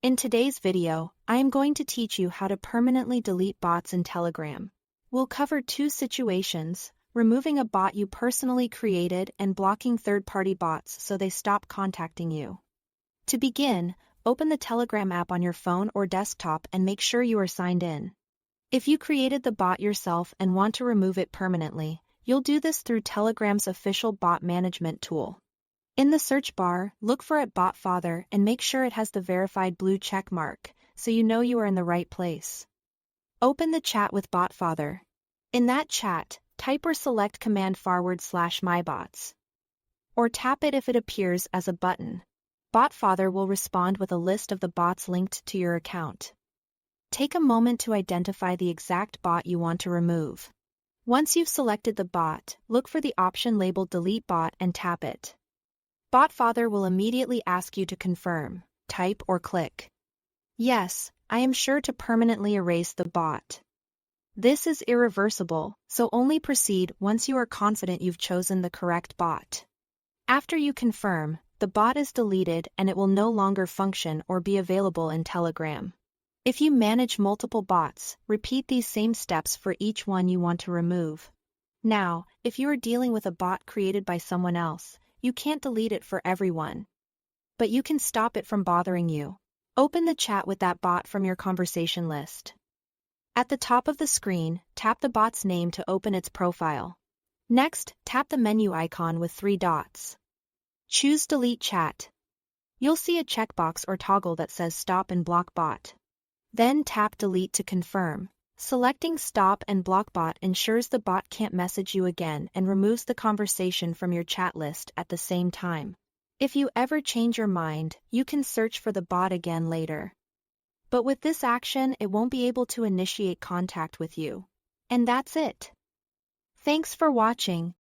In today's video, I am going to teach you how to permanently delete bots in Telegram. We'll cover two situations: removing a bot you personally created and blocking third-party bots so they stop contacting you. To begin, open the Telegram app on your phone or desktop and make sure you are signed in. If you created the bot yourself and want to remove it permanently, you'll do this through Telegram's official bot management tool. In the search bar, look for @BotFather and make sure it has the verified blue check mark, so you know you are in the right place. Open the chat with BotFather. In that chat, type or select command /mybots. Or tap it if it appears as a button. BotFather will respond with a list of the bots linked to your account. Take a moment to identify the exact bot you want to remove. Once you've selected the bot, look for the option labeled Delete Bot and tap it. BotFather will immediately ask you to confirm, type or click "Yes, I am sure to permanently erase the bot." This is irreversible, so only proceed once you are confident you've chosen the correct bot. After you confirm, the bot is deleted and it will no longer function or be available in Telegram. If you manage multiple bots, repeat these same steps for each one you want to remove. Now, if you are dealing with a bot created by someone else, you can't delete it for everyone. But you can stop it from bothering you. Open the chat with that bot from your conversation list. At the top of the screen, tap the bot's name to open its profile. Next, tap the menu icon with 3 dots. Choose Delete Chat. You'll see a checkbox or toggle that says Stop and Block Bot. Then tap Delete to confirm. Selecting Stop and Block Bot ensures the bot can't message you again and removes the conversation from your chat list at the same time. If you ever change your mind, you can search for the bot again later. But with this action, it won't be able to initiate contact with you. And that's it. Thanks for watching.